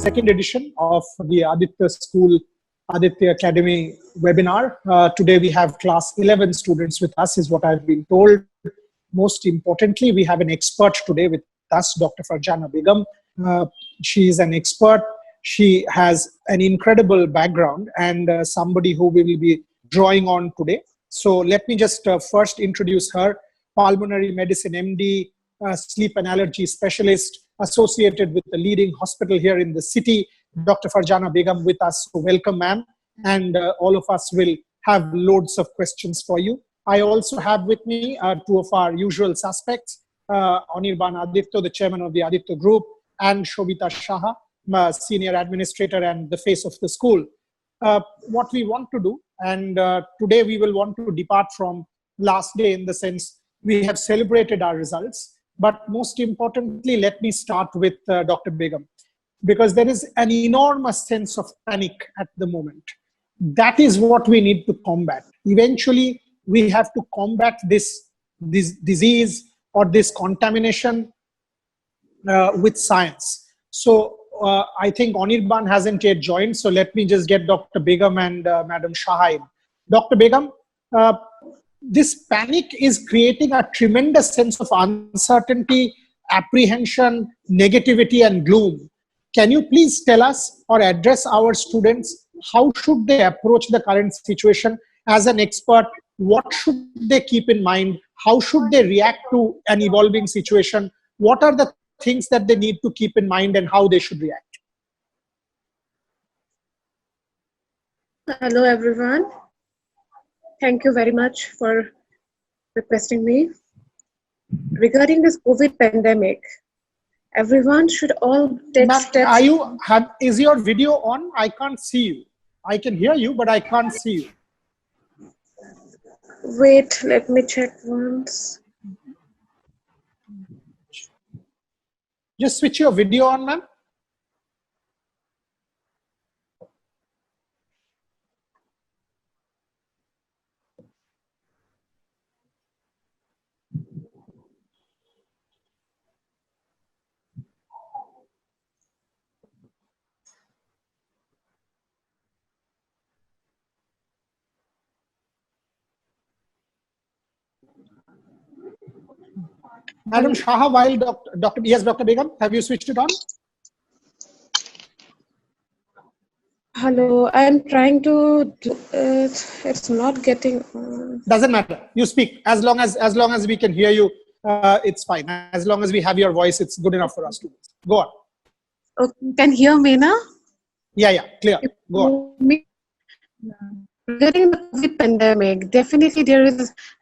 second edition of the Aditya School, Aditya Academy webinar. Today we have class 11 students with us, is what I've been told. Most importantly, we have an expert today with us, Dr. Farjana Begum. She is an expert. She has an incredible background and somebody who we will be drawing on today. So let me just first introduce her. Pulmonary medicine MD, sleep and allergy specialist associated with the leading hospital here in the city, Dr. Farjana Begum with us. So welcome, ma'am. And all of us will have loads of questions for you. I also have with me two of our usual suspects, Anirban Aditya, the chairman of the Aditya Group, and Shobita Shaha, senior administrator and the face of the school. What we want to do, and today we will want to depart from last day in the sense we have celebrated our results, but most importantly, let me start with Dr. Begum, because there is an enormous sense of panic at the moment. That is what we need to combat. Eventually, we have to combat this disease or this contamination with science. So I think Anirban hasn't yet joined, so let me just get Dr. Begum and Madam Shaha in. Dr. Begum, this panic is creating a tremendous sense of uncertainty, apprehension, negativity, and gloom. Can you please tell us or address our students how should they approach the current situation as an expert? What should they keep in mind? How should they react to an evolving situation? What are the things that they need to keep in mind and how they should react? Hello, everyone. Thank you very much for requesting me. Regarding this COVID pandemic, everyone should all take steps. Is your video on? I can't see you. I can hear you, but I can't see you. Wait, let me check once. Just switch your video on, ma'am. Madam Shaha, while Dr. Begum, have you switched it on? Hello, I am trying to do it. It's not getting on. Doesn't matter. You speak. As long as we can hear you, it's fine. As long as we have your voice, it's good enough for us to go on. Okay, can you hear me now? Yeah, clear. Go on. Regarding the COVID pandemic, definitely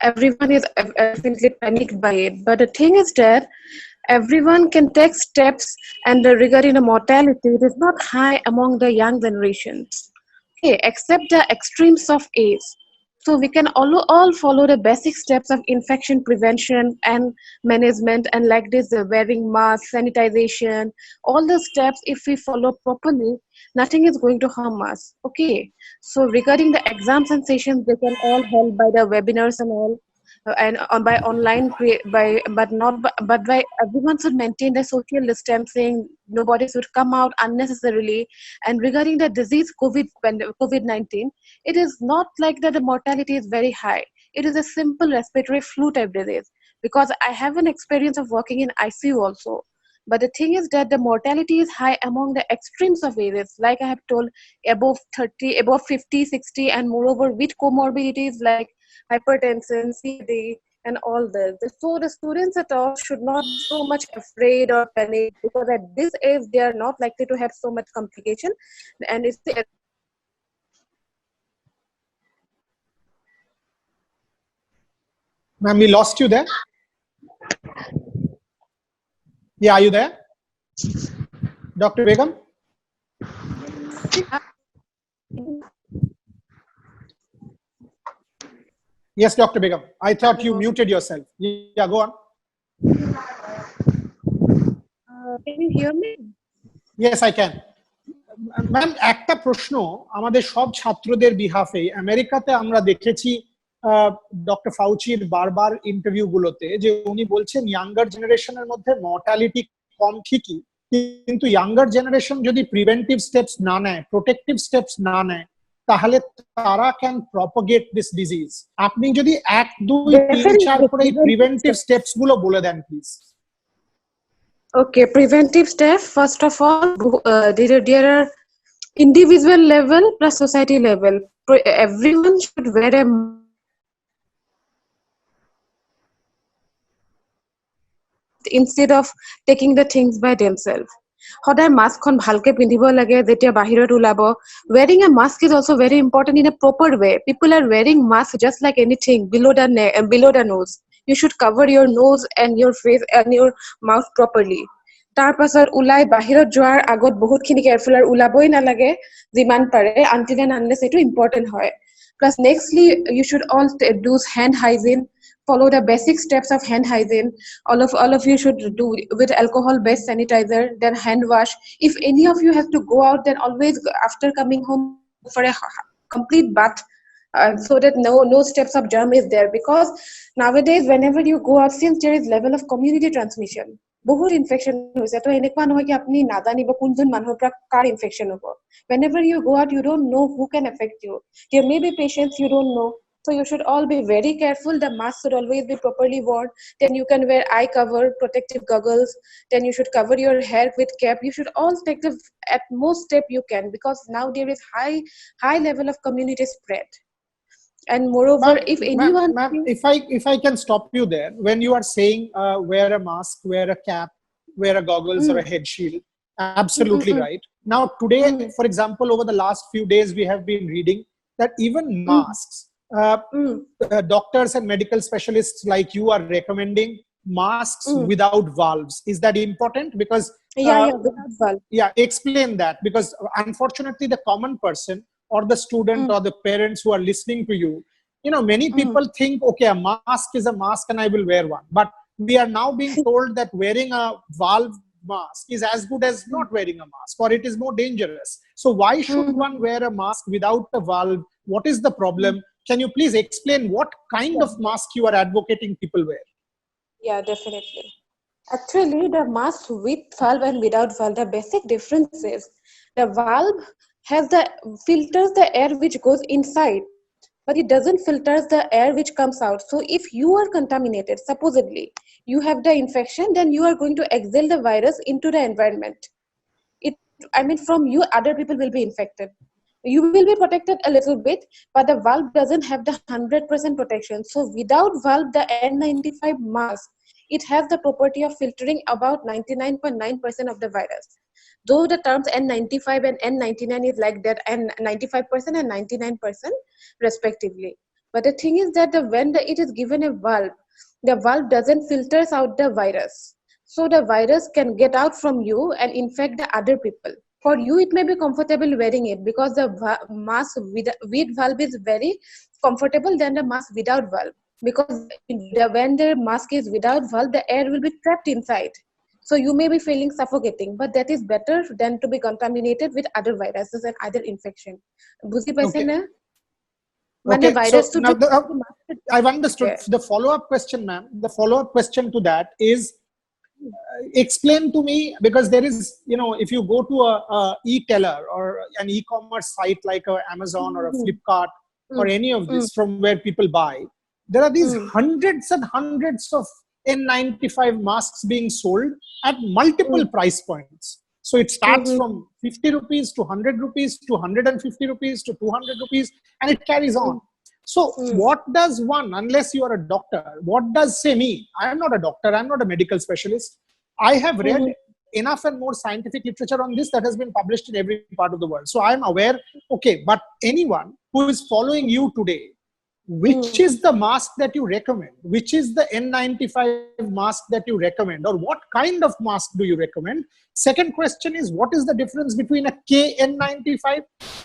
everyone is definitely panicked by it. But the thing is that everyone can take steps, and regarding the mortality, it is not high among the young generations. Okay, except the extremes of age. So we can all follow the basic steps of infection prevention and management, and like this, wearing masks, sanitization, all the steps. If we follow properly, nothing is going to harm us. Okay. So regarding the exams and sessions, they can all held by the webinars and all, and by online but by everyone should maintain the social distancing. Nobody should come out unnecessarily. And regarding the disease COVID-19, it is not like that the mortality is very high. It is a simple respiratory flu type disease, because I have an experience of working in ICU also. But the thing is that the mortality is high among the extremes of ages, like I have told, above 30, above 50, 60, and moreover with comorbidities like hypertension, CKD, and all this. So the students at all should not be so much afraid or panic, because at this age they are not likely to have so much complication. And it's Ma'am, we lost you there. Yeah, are you there? Dr. Begum? Yes, Dr. Begum. I thought you muted yourself. Yeah, go on. Can you hear me? Yes, I can. Ma'am, একটা প্রশ্ন আমাদের সব ছাত্রদের বিহাফে। আমেরিকাতে আমরা দেখেছি doctor ফাউচির বারবার interview গুলোতে যে উনি বলছেন ইয়াঙ্গার জেনারেশনের মধ্যে মর্টালিটি কম ঠিকই, কিন্তু ইয়াঙ্গার জেনারেশন যদি প্রিভেন্টিভ স্টেপস না নেয়, প্রোটেক্টিভ স্টেপস না নেয়, তাহলে তারা ক্যান প্রপাগেট দিস ডিজিজ। আপনি যদি 1, 2, 3, 4 করে এই প্রিভেন্টিভ স্টেপস গুলো বলে দেন please. Okay, preventive step. First of all, there are individual level plus society level. Everyone should wear a instead of taking the things by themselves. সদায় মাস্কখন ভালকে পিন্ধিব লাগে যেতিয়া বাহিৰত ওলাব। Wearing a mask is also very important in a proper way. People are wearing mask just like anything below the nose. You should cover your nose and your face and your mouth properly. তাৰ পাছত ওলাই বাহিৰত যোৱাৰ আগত বহুতখিনি careful আৰু ওলাবই নালাগে যিমান পাৰে until and unless এইটো ইম্পৰ্টেণ্ট হয়। Plus nextly, you should all do hand hygiene. Follow the basic steps of hand hygiene. All of you should do with alcohol-based sanitizer, then hand wash. If any of you have to go out, then always after coming home for a complete bath, so that no steps of germ is there. Because nowadays, whenever you go out, since there is level of community transmission, বহুত infection হৈছে তো এনেকুৱা নহয় কি আপুনি নাজানিব কোনজন মানুহৰ পৰা কাৰ ইনফেকশন হ'ব। Whenever you go out, you don't know who can affect you. There may be patients you don't know. So you should all be very careful. The mask should always be properly worn. Then you can wear eye cover, protective goggles. Then you should cover your hair with cap. You should all take the utmost step you can, because now there is high level of community spread. And moreover, if anyone, if I can stop you there, when you are saying wear a mask, wear a cap, wear a goggles or a head shield, absolutely right. Now today, for example, over the last few days, we have been reading that even masks, doctors and medical specialists like you are recommending masks without valves. Is that important? Because without valve. Yeah, explain that, because unfortunately the common person or the student or the parents who are listening to you, many people think, okay, a mask is a mask and I will wear one. But we are now being told that wearing a valve mask is as good as not wearing a mask, or it is more dangerous. So why should one wear a mask without a valve? What is the problem? Can you please explain what kind of mask you are advocating people wear? Yeah, definitely. Actually, the mask with valve and without valve, the basic difference is the valve filters the air which goes inside, but it doesn't filter the air which comes out. So if you are contaminated, supposedly you have the infection, then you are going to exhale the virus into the environment. From you, other people will be infected. You will be protected a little bit, but the valve doesn't have the 100% protection. So without valve, the N95 mask, it has the property of filtering about 99.9% of the virus. Though the terms N95 and N99 is like that, and 95% and 99% respectively. But the thing is that when it is given a valve, the valve doesn't filters out the virus. So the virus can get out from you and infect the other people. For you, it may be comfortable wearing it because the mask with valve is very comfortable than the mask without valve. Because when the mask is without valve, the air will be trapped inside. So you may be feeling suffocating, but that is better than to be contaminated with other viruses and other infection. Buzi paise na? Okay, so now I've understood. The follow-up question, ma'am, the follow-up question to that is, explain to me, because there is, if you go to a e-tailer or an e-commerce site like Amazon or a Flipkart or any of this from where people buy, there are these hundreds and hundreds of N95 masks being sold at multiple price points. So it starts from 50 rupees to 100 rupees to 150 rupees to 200 rupees, and it carries on. So what does one, unless you are a doctor, what does say me? I am not a doctor, I am not a medical specialist. I have read enough and more scientific literature on this that has been published in every part of the world. So I am aware, okay, but anyone who is following you today, which is the mask that you recommend? Which is the N95 mask that you recommend? Or what kind of mask do you recommend? Second question is, what is the difference between a KN95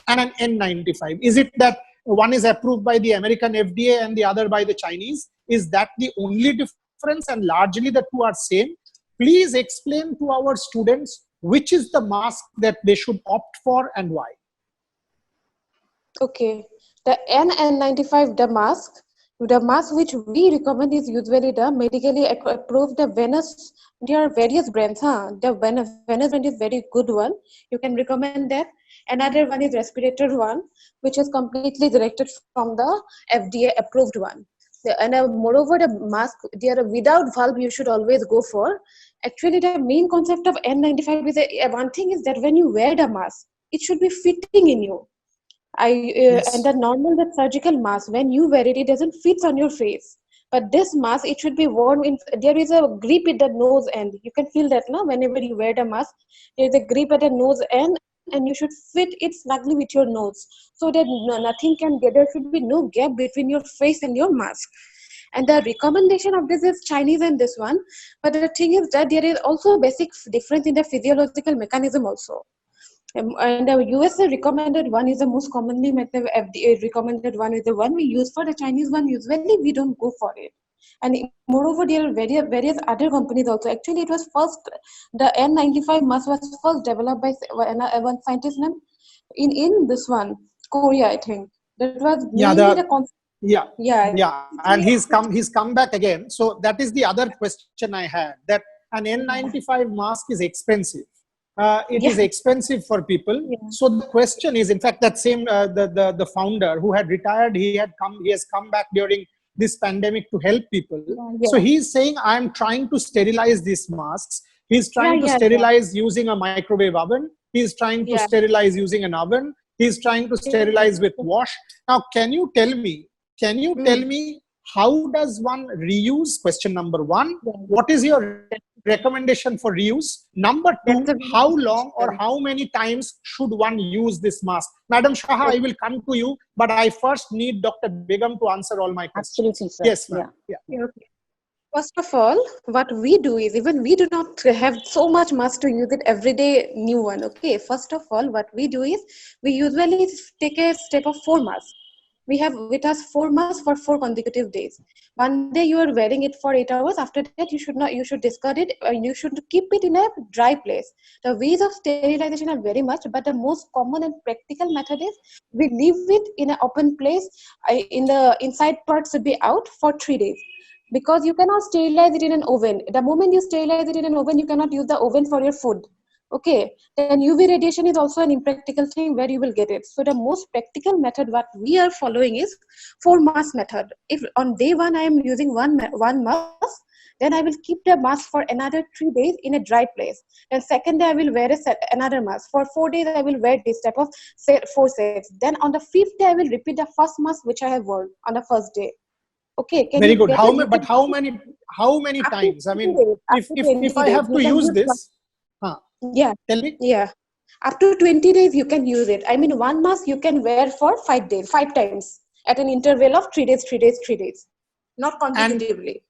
and an N95? Is it that one is approved by the American FDA and the other by the Chinese? Is that the only difference, and largely the two are same? Please explain to our students which is the mask that they should opt for and why. Okay. The N95, the mask, The mask which we recommend is usually the medically approved the Venus. There are various brands, huh? The Venus brand is very good one. You can recommend that. Another one is respirator one, which is completely directed from the FDA approved one. And moreover, the mask, they are without valve. You should always go for. Actually, the main concept of N95 is one thing is that when you wear the mask, it should be fitting in you. And the Yes. normal the surgical mask when you wear it, it doesn't fit on your face. But this mask, it should be worn in. There is a grip at the nose end. You can feel that now. Whenever you wear the mask, there is a grip at the nose end, and you should fit it snugly with your nose, so that nothing can get. There should be no gap between your face and your mask. And the recommendation of this is Chinese and this one. But the thing is that there is also a basic difference in the physiological mechanism also. And the USA recommended one is the most commonly met. The FDA recommended one is the one we use. For the Chinese one, usually we don't go for it. And moreover, there are various other companies also. Actually, it was first, the N95 mask was first developed by one scientist name in this one, Korea, I think. That was Yeah, mainly the concept. yeah, Yeah. yeah, and he's come back again. So that is the other question I had, that an N95 mask is expensive. It is Yeah. expensive for people. Yeah. So the question is, in fact, that same the founder who had retired, he has come back during this pandemic to help people. So Yeah. he's saying, I'm trying to sterilize these masks. He's Yeah. trying to Yeah. Yeah. sterilize using a microwave oven. He's trying to Yeah. sterilize using an oven. He's trying to Yeah. sterilize with wash. Now, can you tell Mm. me how does one reuse? Question number one. Yeah. What is your recommendation for reuse? Number That's two, a very how good long or question. how many times should one use this mask? Madam Shaha, I will come to you, but I first need Dr. Begum to answer all my questions. Absolutely, sir. Yes, ma'am. Yeah. Yeah. Okay. First of all, what we do is, even we do not have so much mask to use it every day new one. Okay. First of all, what we do is we usually take a step of 4 masks. We have with us 4 masks for 4 consecutive days. One day you are wearing it for 8 hours. After that, you should not. You should discard it. You should keep it in a dry place. The ways of sterilization are very much, but the most common and practical method is we leave it in an open place. In the inside part should be out for 3 days, because you cannot sterilize it in an oven. The moment you sterilize it in an oven, you cannot use the oven for your food. Okay, then UV radiation is also an impractical thing where you will get it. So the most practical method what we are following is 4 mask method. If on day one I am using one mask, then I will keep the mask for another 3 days in a dry place. Then second day I will wear another mask. For 4 days I will wear this type of 4 sets. Then on the fifth day I will repeat the first mask which I have worn on the first day. Okay, can Very you good. get it? You But can how many up to times? I 20 mean, days. Up if to if 20 if I days. have You to can use use one. this, huh, Yeah, tell me. yeah. Up to 20 days you can use it. I mean, one mask you can wear for 5 days, 5 times at an interval of 3 days, 3 days, 3 days. Not And consecutively.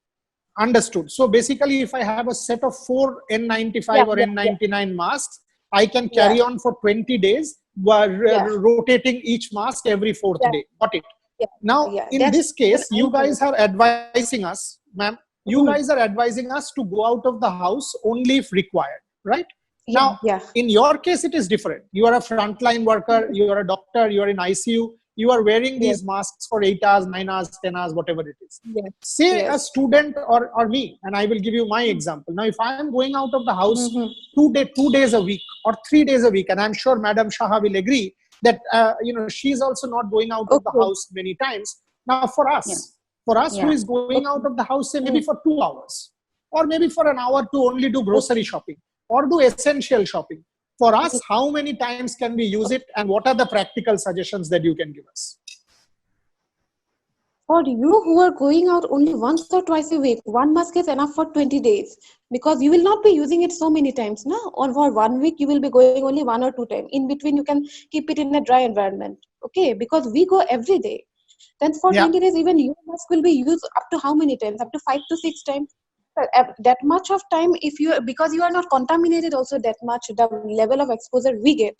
understood. So basically, if I have a set of four Yeah, N95 or yeah, yeah, N99 masks, I can yeah, carry on for 20 days while yeah, rotating each mask every fourth yeah, day. Got it. yeah, Now, yeah. in That's this what case, I'm you saying. guys are advising us, ma'am, you Mhm. guys are advising us to go out of the house only if required, right? Yeah, Now, yeah. in your case, it is different. You are a frontline worker, you are a doctor, you are in ICU, you are wearing Yes, these masks for 8 hours, 9 hours, 10 hours, whatever it is. yes, Say a yes. student or me, and I will give you my example. Now, if I am going out of the house Mm-hmm. 2 days a week or 3 days a week, and I'm sure Madam Shaha will agree that she's also not going out of the Okay. house many times. Now, Yeah. for us who Yeah. is going out Okay. of the house, say maybe Mm. for 2 hours, or maybe for an hour to only do grocery Okay. shopping or do essential shopping. For us, Okay. how many times can we use it, and what are the practical suggestions that you can give us? For you who are going out only once or twice a week, one mask is enough for 20 days, because you will not be using it so many times. No? Or for one week, you will be going only 1 or 2 times. In between, you can keep it in a dry environment. Okay, because we go every day. Then for Yeah. 20 days, even your mask will be used up to how many times? Up to 5 to 6 times. That much of time, if you, because you are not contaminated also that much, the level of exposure we get,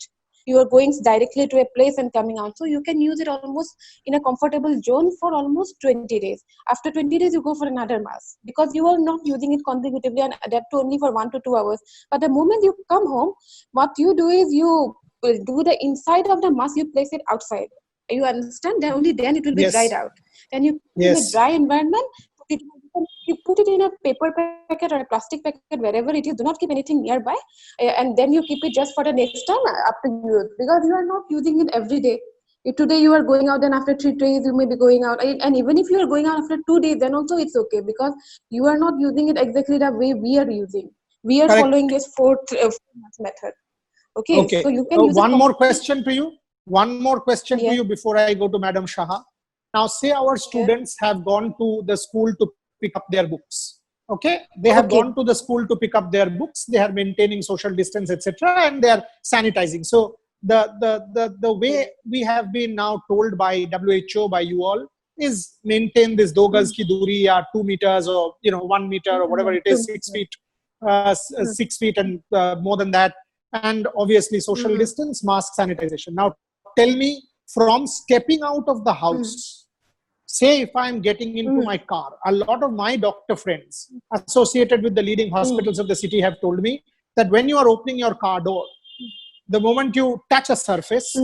you are going directly to a place and coming out, so you can use it almost in a comfortable zone for almost 20 days. After 20 days you go for another mask, because you are not using it consecutively, and that too only for 1 to 2 hours. But the moment you come home, what you do is you will do the inside of the mask, you place it outside. You understand? Then only then it will be dried Yes. out. Then you put it in a Yes. dry environment. You put it in a paper packet or a plastic packet, wherever it is. Do not keep anything nearby, and then you keep it just for the next time up to you, because you are not using it every day. If today you are going out, then after 3 days you may be going out, and even if you are going out after 2 days, then also it's okay, because you are not using it exactly the way we are using. We are following Correct. this four method. Okay, so Okay. you can use it One more completely. question to you. One more question to Yes, you before I go to Madam Shaha. Now, say our yes. students have gone to the school to pick up their books. Okay, they have Okay. gone to the school to pick up their books. They are maintaining social distance, etc., and they are sanitizing. So the way we have been now told by WHO, by you all, is maintain this 2 gaz ki duri, or 2 meters, or 1 meter, or whatever it is, 6 feet, 6 feet, and more than that, and obviously social Mm-hmm. distance, mask, sanitization. Now, tell me, from stepping out of the house, say if I'm getting into Mm-hmm. my car, a lot of my doctor friends associated with the leading Mm-hmm. hospitals of the city have told me that when you are opening your car door, the moment you touch a surface,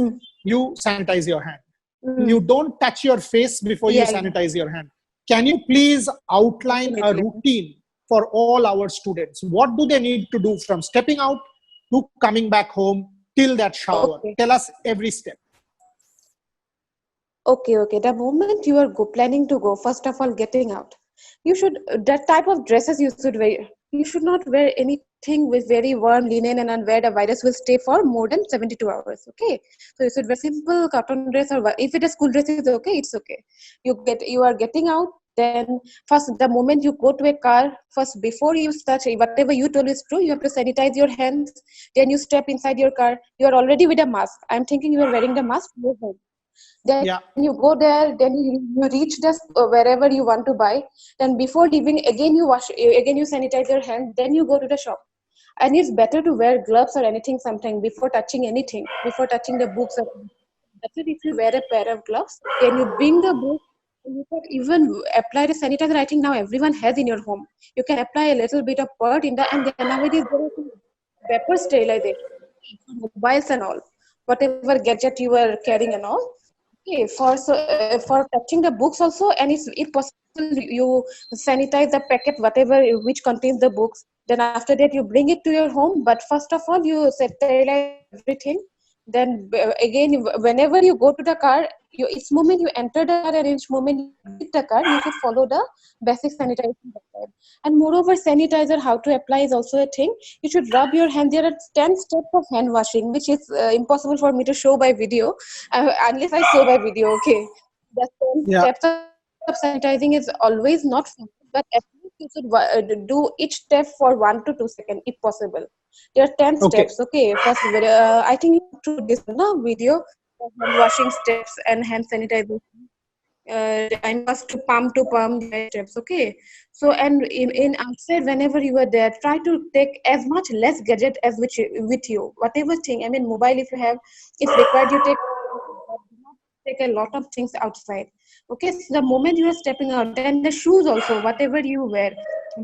you sanitize your hand. Mm-hmm. You don't touch your face before you Yeah, yeah, sanitize your hand. Can you please outline a definitely. routine for all our students? What do they need to do from stepping out to coming back home till that shower? Okay. Tell us every step. Okay. The moment you are planning to go, first of all, getting out, you should, that type of dresses you should wear. You should not wear anything with very warm linen and where the virus will stay for more than 72 hours. Okay, so you should wear simple cotton dress, or if it is school dress is okay, it's okay. You are getting out. Then first, the moment you go to a car, first before you touch whatever you told is true, you have to sanitize your hands. Then you step inside your car. You are already with a mask. I'm thinking you are wearing the mask. Then Yeah. you go there, then you reach the wherever you want to buy. Then before leaving, again you wash, again you sanitize your hands, then you go to the shop. And it's better to wear gloves or anything sometime before touching anything, before touching the books or better if you wear a pair of gloves. Then you bring the book, and you can even apply the sanitizer. I think now everyone has in your home. You can apply a little bit of pert in the, and then nowadays there is vapor sterilization, mobiles and all, whatever gadget you are carrying and all. Okay, for touching the books also, and it's if possible you sanitize the packet whatever which contains the books. Then after that you bring it to your home. But first of all you sterilize everything. Then again, whenever you go to the car, each moment you enter the car and each moment you exit the car, you should follow the basic sanitization method. And moreover, sanitizer how to apply is also a thing. You should rub your hand. There are 10 steps of hand washing, which is impossible for me to show by video, unless I show by video. Okay, the 10 Yeah. steps of sanitizing is always not simple, but at least you should do each step for 1 to 2 seconds if possible. There are 10 Okay. steps. Okay, first, I think you have to this no video, hand washing steps and hand sanitization. And first to palm the steps. Okay, so and in outside, whenever you are there, try to take as much less gadget as with you, whatever thing. I mean, mobile if you have, it's required you take. Do not take a lot of things outside. Okay, so the moment you are stepping out, then the shoes also, whatever you wear,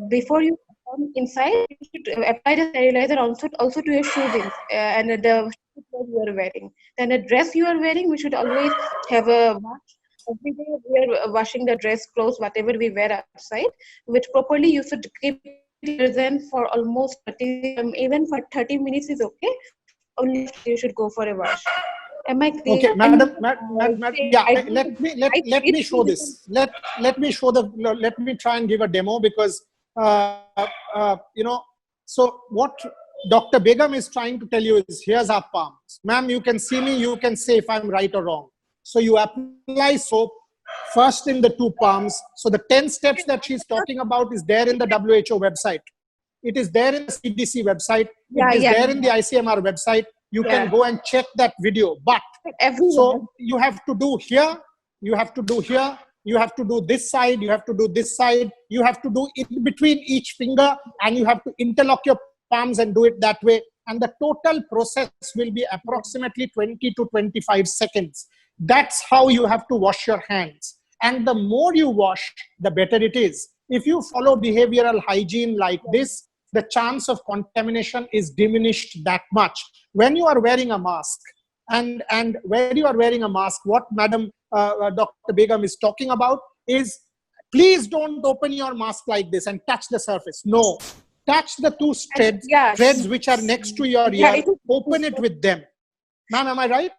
before you come inside, you should apply the sterilizer also to your shoes and the shoes that you are wearing. Then the dress you are wearing, we should always have a wash. Every day we are washing the dress clothes, whatever we wear outside, which properly you should keep it present for almost 30, even for 30 minutes is okay. Only after you should go for a wash. Am I clear? Okay, And madam, say, yeah. I don't Let know, me let I let it me show this. Let me show the. Let me try and give a demo, because uh, you know. So what Dr. Begum is trying to tell you is, here's our palms, ma'am. You can see me. You can say if I'm right or wrong. So you apply soap first in the two palms. So the 10 steps that she's talking about is there in the WHO website. It is there in the CDC website. It yeah, is yeah, there in the ICMR website. You can yeah. go and check that video. But Everywhere. so you have to do here, you have to do here, you have to do this side, you have to do this side, you have to do in between each finger, and you have to interlock your palms and do it that way. And the total process will be approximately 20 to 25 seconds. That's how you have to wash your hands. And the more you wash, the better it is. If you follow behavioral hygiene like this, the chance of contamination is diminished that much. When you are wearing a mask, And where you are wearing a mask, what Madam Dr. Begum is talking about is, please don't open your mask like this and touch the surface. No, touch the two Yeah, threads which are next to your yeah, ear, open it with them. Ma'am, am I right?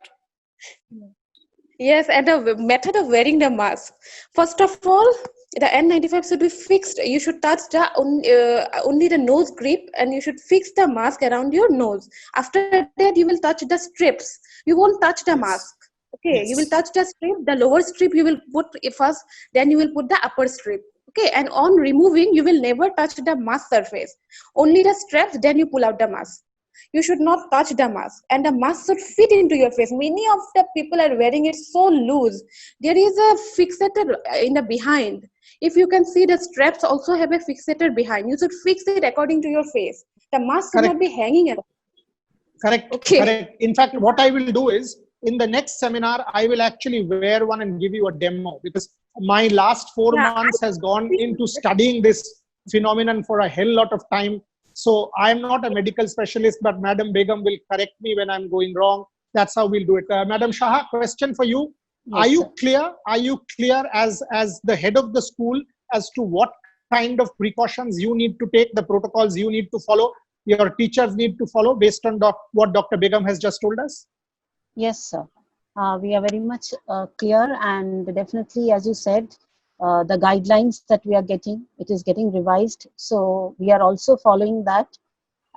yes, and the method of wearing the mask. First of all, the N95 should be fixed. You should touch the only the nose grip, and you should fix the mask around your nose. After that, you will touch the strips. You won't touch the mask. Okay, you will Yes. touch the strip. The lower strip you will put first, then you will put the upper strip. Okay, and on removing, you will never touch the mask surface. Only the straps. Then you pull out the mask. You should not touch the mask, and the mask should fit into your face. Many of the people are wearing it so loose. There is a fixator in the behind. If you can see, the straps also have a fixator behind. You should fix it according to your face. The mask should not Correct. be hanging around. Correct. Okay. Correct. In fact, what I will do is, in the next seminar, I will actually wear one and give you a demo, because my last 4 months has gone into studying this phenomenon for a hell lot of time. So I'm not a medical specialist, but Madam Begum will correct me when I'm going wrong. That's how we'll do it. Madam Shaha, question for you. Are Yes, you sir. clear? Are you clear as the head of the school as to what kind of precautions you need to take, the protocols you need to follow, your teachers need to follow based on what Dr. Begum has just told us? Yes, sir. We are very much clear, and definitely, as you said, the guidelines that we are getting, it is getting revised. So we are also following that.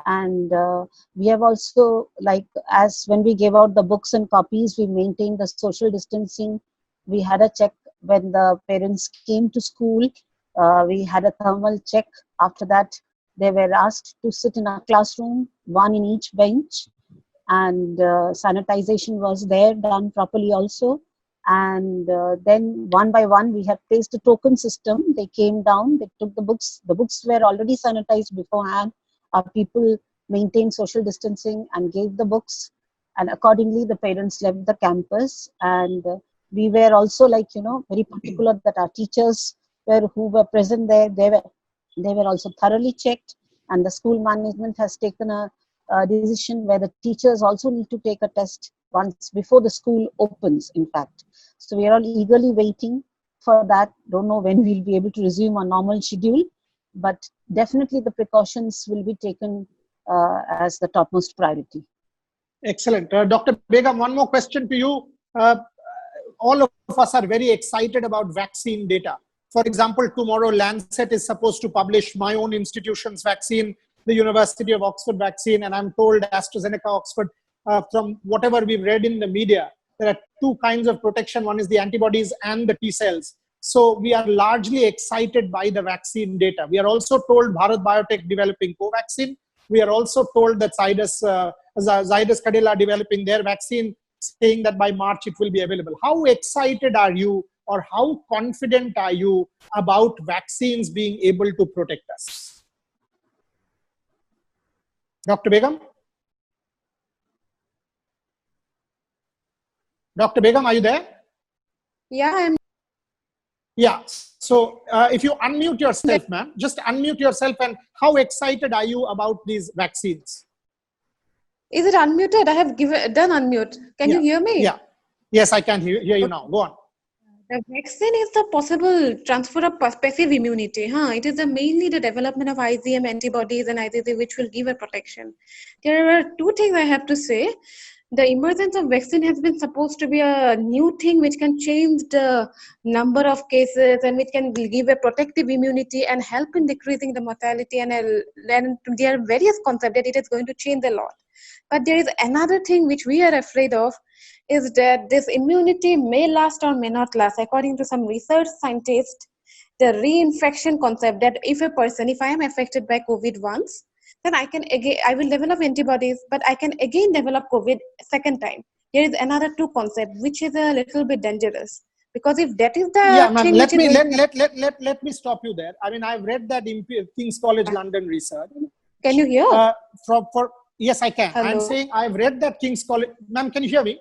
And we have also, like, as when we gave out the books and copies, we maintained the social distancing. We had a check when the parents came to school. We had a thermal check. After that, they were asked to sit in a classroom, one in each bench, and sanitization was there, done properly also. And then one by one, we had placed a token system. They came down, they took the books. The books were already sanitized beforehand. Our people maintained social distancing and gave the books, and accordingly the parents left the campus. And we were also, like, very particular that our teachers who were present there, they were also thoroughly checked. And the school management has taken a decision where the teachers also need to take a test once before the school opens, in fact. So we are all eagerly waiting for that. Don't know when we'll be able to resume our normal schedule, but definitely the precautions will be taken as the topmost priority. Excellent. Dr. Begum, one more question to you. All of us are very excited about vaccine data. For example, tomorrow Lancet is supposed to publish my own institution's vaccine, the University of Oxford vaccine, and I'm told AstraZeneca Oxford, from whatever we've read in the media, there are two kinds of protection. One is the antibodies and the T cells. So we are largely excited by the vaccine data. We are also told Bharat Biotech developing Covaxin. We are also told that Zydus Cadila developing their vaccine, saying that by March it will be available. How excited are you, or how confident are you about vaccines being able to protect us? Dr. Begum? Dr. Begum, are you there? Yeah, I'm. Yeah. So if you unmute yourself, ma'am, just unmute yourself. And how excited are you about these vaccines? Is it unmuted? I have done unmute. Can you hear me? Yeah. Yes, I can hear you now. Go on. The vaccine is the possible transfer of passive immunity. It is mainly the development of IgM antibodies and IgG which will give a protection. There are two things I have to say. The emergence of vaccine has been supposed to be a new thing which can change the number of cases and which can give a protective immunity and help in decreasing the mortality. And there are various concepts that it is going to change a lot. But there is another thing which we are afraid of, is that this immunity may last or may not last. According to some research scientists, the reinfection concept, that if I am affected by COVID once, then I will develop antibodies, but I can again develop COVID second time. There is another two concept, which is a little bit dangerous. Because if that is the ma'am, thing let me stop you there. I mean, I've read that in King's College London research. Can you hear? Yes, I can. Hello? I'm saying I've read that King's College. Ma'am, can you hear me?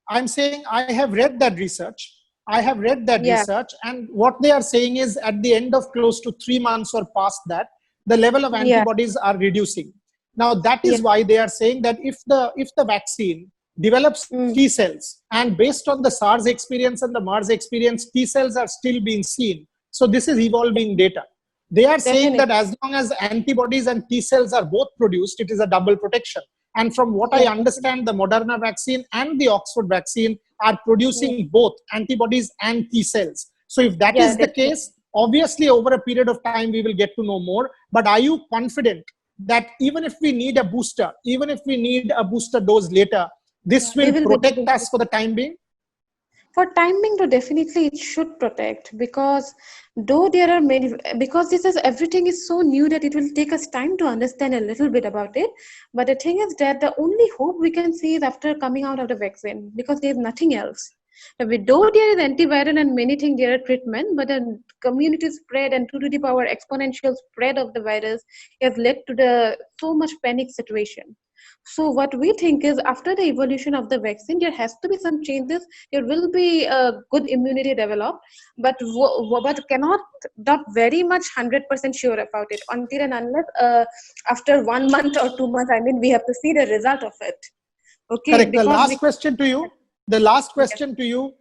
I'm saying I have read that research. Research, and what they are saying is at the end of close to 3 months or past that, the level of antibodies are reducing. Now that is why they are saying that if the vaccine develops Mm. T cells. And based on the SARS experience and the MERS experience, T cells are still being seen. So this is evolving data. They are saying that as long as antibodies and T cells are both produced, it is a double protection. And from what I understand, the Moderna vaccine and the Oxford vaccine are producing both antibodies and T cells. So if that is the case, obviously over a period of time, we will get to know more. But are you confident that even if we need a booster, even if we need a booster dose later, this will protect us for the time being? For time being, though, definitely it should protect, because though there are many, because this is everything is so new that it will take us time to understand a little bit about it. But the thing is that the only hope we can see is after coming out of the vaccine, because there is nothing else. Though there is antiviral and many things, there are treatment, but the community spread and 2 to the power exponential spread of the virus has led to the so much panic situation. So what we think is after the evolution of the vaccine, there has to be some changes. There will be a good immunity developed, but cannot not very much 100% sure about it until and unless after 1 month or 2 months. I mean, we have to see the result of it. Okay. Correct. The last question to you. The last question to you.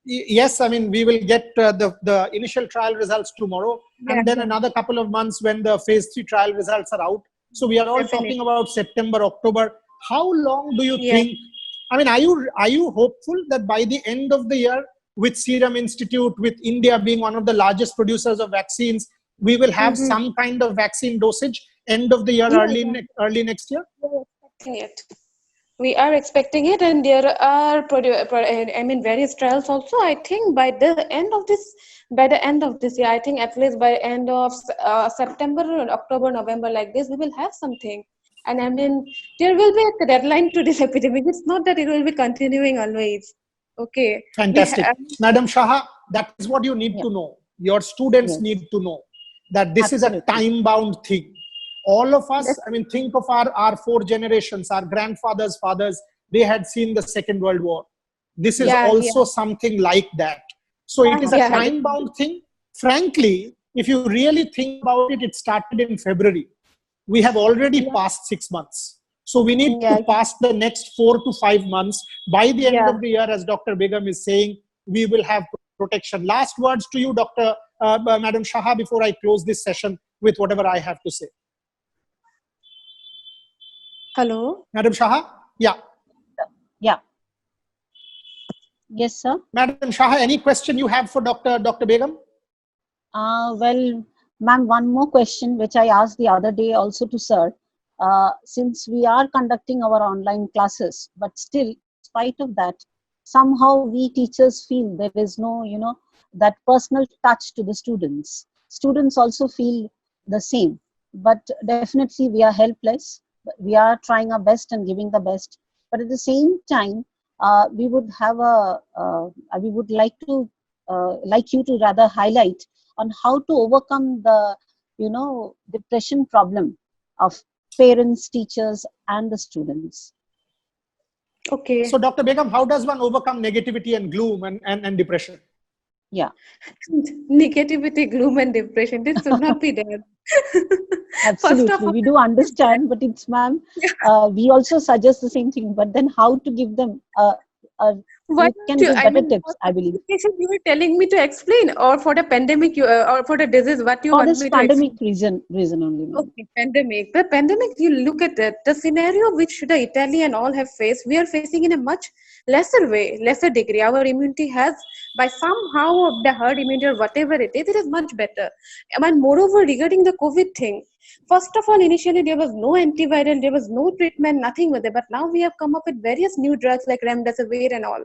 Yes, I mean, we will get the initial trial results tomorrow, and then another couple of months when the phase 3 trial results are out. So we are all talking about September, October. How long do you think? I mean, are you hopeful that by the end of the year, with Serum Institute, with India being one of the largest producers of vaccines, we will have some kind of vaccine dosage end of the year, early next year? We are expecting it, and there are various trials also. I think by the end of this year, I think at least by end of September, October, November, like this, we will have something. And I mean, there will be a deadline to this epidemic. It's not that it will be continuing always. Okay. Fantastic. Madam Shaha, that is what you need to know. Your students need to know that this is a time-bound thing. All of us, I mean, think of our 4 generations, our grandfathers, fathers, they had seen the Second World War. This is also something like that. So it is a time-bound thing. Frankly, if you really think about it, it started in February. We have already passed 6 months. So we need to pass the next 4 to 5 months. By the end of the year, as Dr. Begum is saying, we will have protection. Last words to you, Madam Shaha, before I close this session with whatever I have to say. Hello, Madam Shaha? Yeah. Yes, sir. Madam Shaha, any question you have for Dr. Begum? Well, ma'am, one more question which I asked the other day also to sir. Since we are conducting our online classes, but still, in spite of that, somehow we teachers feel there is no, that personal touch to the students. Students also feel the same, but definitely we are helpless. We are trying our best and giving the best, but at the same time, we would like you to rather highlight on how to overcome the depression problem of parents, teachers, and the students. Okay. So Dr. Begum, how does one overcome negativity and gloom and depression? Yeah. Negativity, gloom, and depression. This should not be there. Absolutely. We do understand, but it's, ma'am, we also suggest the same thing, but then how to give them you can give better tips, I believe. You were telling me to explain, or for the pandemic, or for the disease, what you want me to explain? For this pandemic reason only. Okay, pandemic. The pandemic, you look at it, the scenario which the Italy and all have faced, we are facing in a much lesser way, lesser degree. Our immunity has, by somehow the herd immunity or whatever it is much better. And moreover, regarding the COVID thing, first of all, initially there was no antiviral, there was no treatment, nothing with it. But now we have come up with various new drugs like remdesivir and all.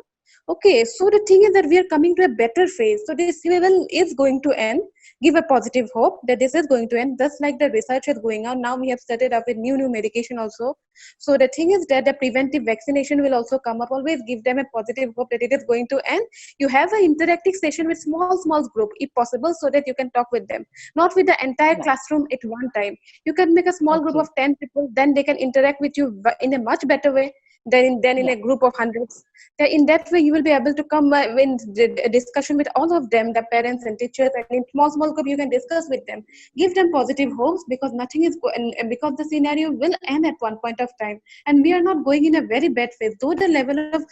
Okay, so the thing is that we are coming to a better phase. So this level is going to end. Give a positive hope that this is going to end. Just like the research is going on, now we have started up with new medication also. So the thing is that the preventive vaccination will also come up. Always give them a positive hope that it is going to end. You have an interactive session with small group if possible, so that you can talk with them, not with the entire classroom at one time. You can make a small group of 10 people, then they can interact with you in a much better way. then in a group of hundreds. In that way, you will be able to come in a discussion with all of them, the parents and teachers, and in small group you can discuss with them, give them positive hopes, because nothing is and because the scenario will end at one point of time, and we are not going in a very bad phase, though the level of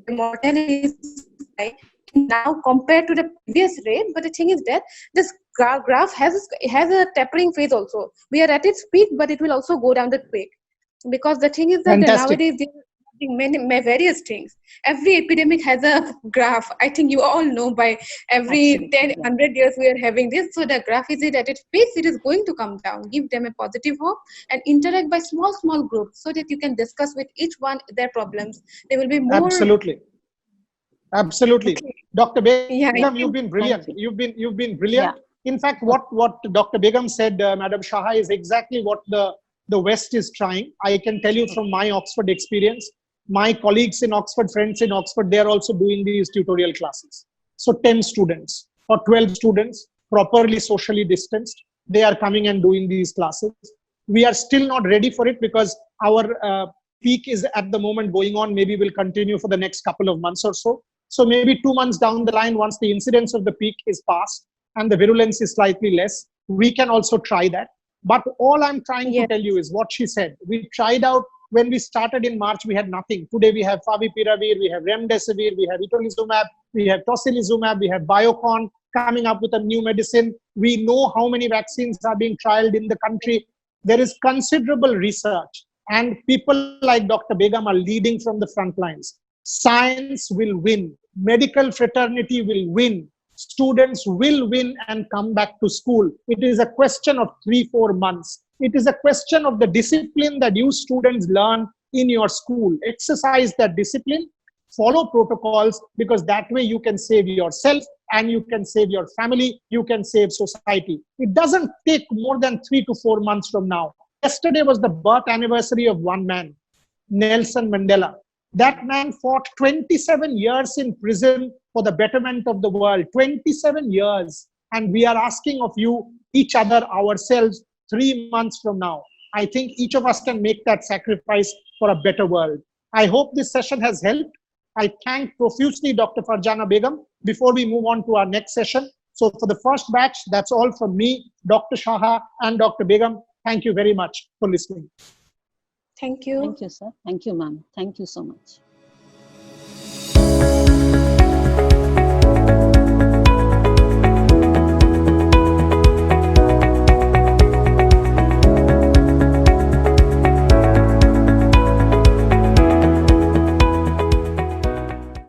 mortality is high now compared to the previous rate. But the thing is that this graph has a tapering phase also. We are at its peak, but it will also go down the peak, because the thing is that Fantastic. nowadays there are many various things. Every epidemic has a graph. I think you all know, by every Absolutely, 10 yeah. 100 years we are having this. So the graph is at its peak, it is going to come down. Give them a positive hope and interact by small groups, so that you can discuss with each one their problems. They will be more. Absolutely. Absolutely. Okay. Dr. Begum, Yeah, you've been brilliant. Thank you. You've been brilliant. Yeah. In fact, what Dr. Begum said, Madam Shaha, is exactly what the West is trying. I can tell you from my Oxford experience, my colleagues in Oxford, friends in Oxford, they are also doing these tutorial classes. So 10 students or 12 students, properly socially distanced, they are coming and doing these classes. We are still not ready for it, because our peak is at the moment going on. Maybe will continue for the next couple of months or so. So maybe 2 months down the line, once the incidence of the peak is past and the virulence is slightly less, we can also try that. But all I'm trying to tell you is what she said. We tried out. When we started in March, we had nothing. Today we have favipiravir, we have remdesivir, we have itolizumab, we have tocilizumab, we have Biocon coming up with a new medicine. We know how many vaccines are being trialed in the country. There is considerable research, and people like Dr. Begum are leading from the front lines. Science will win. Medical fraternity will win. Students will win and come back to school. It is a question of 3-4 months. It is a question of the discipline that you students learn in your school. Exercise that discipline, follow protocols, because that way you can save yourself and you can save your family, you can save society. It doesn't take more than 3 to 4 months from now. Yesterday was the birth anniversary of one man, Nelson Mandela. That man fought 27 years in prison for the betterment of the world. 27 years. And we are asking of you, each other, ourselves, 3 months from now. I think each of us can make that sacrifice for a better world. I hope this session has helped. I thank profusely Dr. Farjana Begum before we move on to our next session. So for the first batch, that's all from me, Dr. Shaha and Dr. Begum. Thank you very much for listening. Thank you. Thank you, sir. Thank you, ma'am. Thank you so much.